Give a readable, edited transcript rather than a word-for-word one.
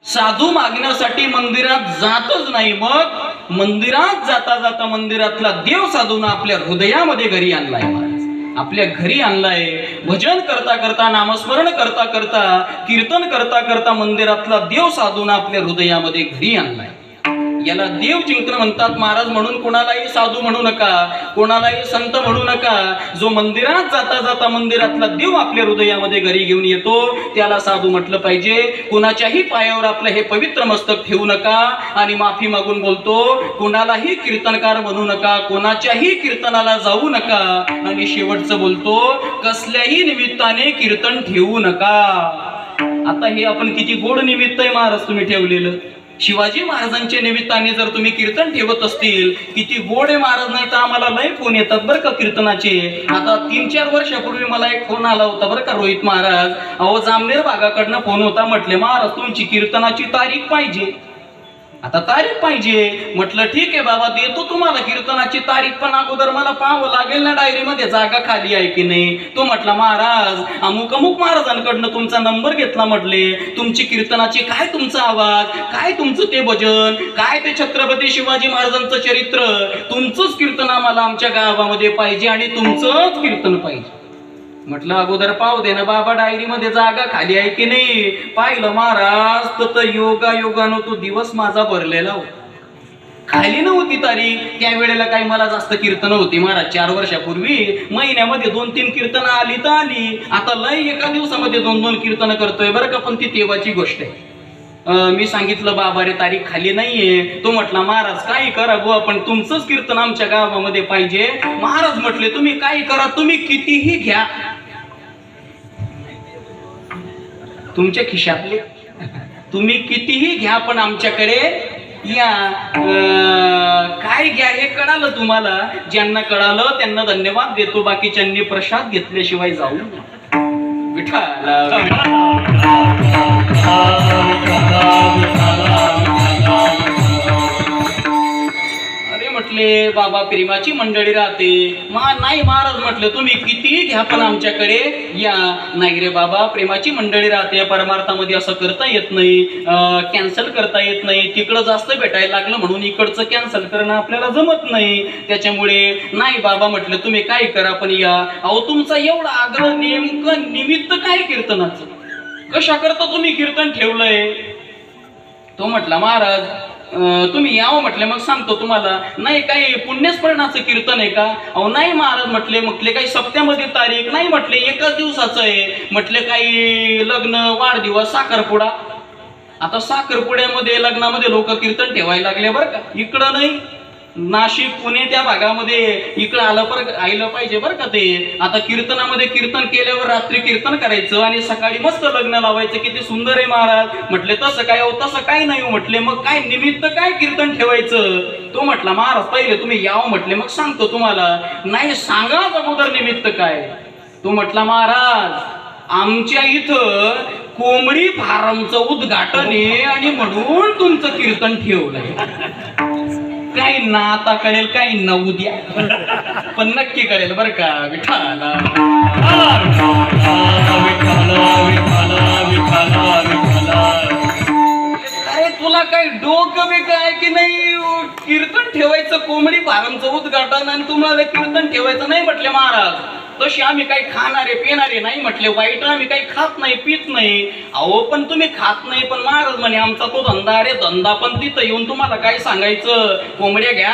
साधू मागण्यासाठी मंदिरात जातच नाही, मग मंदिरात जाता जाता मंदिरातला देव साधून आपल्या हृदयामध्ये घरी आणलाय महाराज, आपल्या घरी आणलाय. भजन करता करता, नामस्मरण करता करता, कीर्तन करता करता मंदिरातला देव साधून आपल्या हृदयामध्ये घरी आणलाय. याला देव चिंतन म्हणतात महाराज. म्हणून कोणालाही साधू म्हणू नका, कोणालाही संत म्हणू नका. जो मंदिरात जाता जाता मंदिरातला देव आपल्या हृदयामध्ये घरी घेऊन येतो त्याला साधू म्हटलं पाहिजे. कुणाच्याही पायावर आपलं हे पवित्र मस्तक ठेवू नका. आणि माफी मागून बोलतो, कुणालाही कीर्तनकार म्हणू नका, कोणाच्याही कीर्तनाला जाऊ नका. आणि शेवटचं बोलतो, कसल्याही निमित्ताने कीर्तन ठेवू नका. आता हे आपण किती गोड निमित्त आहे महाराज तुम्ही ठेवलेलं. शिवाजी महाराजांच्या निमित्ताने जर तुम्ही कीर्तन ठेवत असतील, किती गोड आहे महाराज. नाही तर आम्हाला लय फोन येतात बरं का कीर्तनाचे. आता 3-4 वर्षापूर्वी मला एक फोन आला होता बरं का, रोहित महाराज, अहो जामनेर भागाकडनं फोन होता. म्हटले महाराज तुमची कीर्तनाची तारीख पाहिजे. आता तारीख पाहिजे. म्हटलं ठीक आहे बाबा, देतो तुम्हाला कीर्तनाची तारीख, पण अगोदर मला पाहावं लागेल ना डायरीमध्ये जागा खाली आहे की नाही. तो म्हटला महाराज अमुक अमुक महाराजांकडनं तुमचा नंबर घेतला. म्हटले तुमची कीर्तनाची काय, तुमचा आवाज काय, तुमचं ते भजन काय, ते छत्रपती शिवाजी महाराजांचं चरित्र, तुमचंच कीर्तन आम्हाला आमच्या गावामध्ये पाहिजे आणि तुमचंच कीर्तन पाहिजे. म्हटलं अगोदर पाहू दे ना बाबा डायरीमध्ये जागा खाली आहे की नाही. पाहिलं महाराज तर योगायोगानं तो दिवस माझा भरलेला होता. खाली नव्हती तारीख. त्यावेळेला काही मला जास्त कीर्तन होती महाराज. 4 वर्षापूर्वी महिन्यामध्ये 2-3 कीर्तन आली तर आली. आता लय एका दिवसामध्ये 2-2 कीर्तन करतोय बरं का, पण ती तेव्हाची गोष्ट आहे. मी सांगितलं बाबा रे तारीख खाली नाहीये. तो म्हटला महाराज काही करा बुवा, पण तुमचंच कीर्तन आमच्या गावामध्ये पाहिजे. महाराज म्हटले तुम्ही काही करा, तुम्ही कितीही घ्या, तुमच्या खिशातले तुम्ही कितीही घ्या, पण आमच्याकडे या. काय घ्या हे कळालं तुम्हाला. ज्यांना कळालं त्यांना धन्यवाद देतो, बाकीच्यांनी प्रसाद घेतल्याशिवाय जाऊ. विठ्ठल म्हटले बाबा प्रेमाची मंडळी राहते. नाही महाराज म्हटले तुम्ही किती घ्या, पण आमच्याकडे या. नाही रे बाबा प्रेमाची मंडळी राहते, परमार्थामध्ये असं करता येत नाही, कॅन्सल करता येत नाही. तिकडं जास्त भेटायला लागलं म्हणून इकडचं कॅन्सल करणं आपल्याला जमत नाही. त्याच्यामुळे नाही बाबा म्हटलं तुम्ही काय करा पण या. अहो तुमचा एवढा आग्रह, नेमकं निमित्त काय कीर्तनाचं, कशा करता तुम्ही कीर्तन ठेवलंय. तो म्हटला महाराज तुम्ही यावं म्हटले, मग सांगतो तुम्हाला. नाही काही पुण्यस्मरणाचं कीर्तन आहे का. अहो नाही महाराज म्हटले काही सप्त्यामध्ये तारीख नाही. म्हटले एकाच दिवसाचं आहे. म्हटले काही लग्न, वाढदिवस, साखरपुडा. आता साखरपुड्यामध्ये लग्नामध्ये लोक कीर्तन ठेवायला लागले बरं का. इकडं नाही, नाशिक पुणे त्या भागामध्ये इकडं आलं पाहिजे बरं का. ते आता कीर्तनामध्ये कीर्तन केल्यावर रात्री कीर्तन करायचं आणि सकाळी मस्त लग्न लावायचं. किती सुंदर आहे महाराज. म्हटले तसं काय, तसं काय नाही. म्हटले मग काय निमित्त काय कीर्तन ठेवायचं. तो म्हटला महाराज पहिले तुम्ही यावं म्हटले, मग सांगतो तुम्हाला. नाही सांगा अगोदर निमित्त काय. तो म्हटला महाराज आमच्या इथं कोंबडी फार्मचं उद्घाटन आहे आणि म्हणून तुमचं कीर्तन ठेवलंय. काही ना आता कळेल, काही ना उद्या, पण नक्की कळेल बरं का. विठ्ठला काय तुला काही डोकं बी काय की नाही. कीर्तन ठेवायचं कोंबडी फार्मचं उद्घाटन आणि तुम्हाला कीर्तन ठेवायचं नाही म्हटले महाराज. तशी आम्ही काही खाणारे पिणारे नाही म्हटले. वाईट आम्ही काही खात नाही पित नाही. अहो पण तुम्ही खात नाही, पण महाराज म्हणे आमचा तो धंदा. अरे धंदा पण तिथं येऊन तुम्हाला काय सांगायचं. कोंबड्या घ्या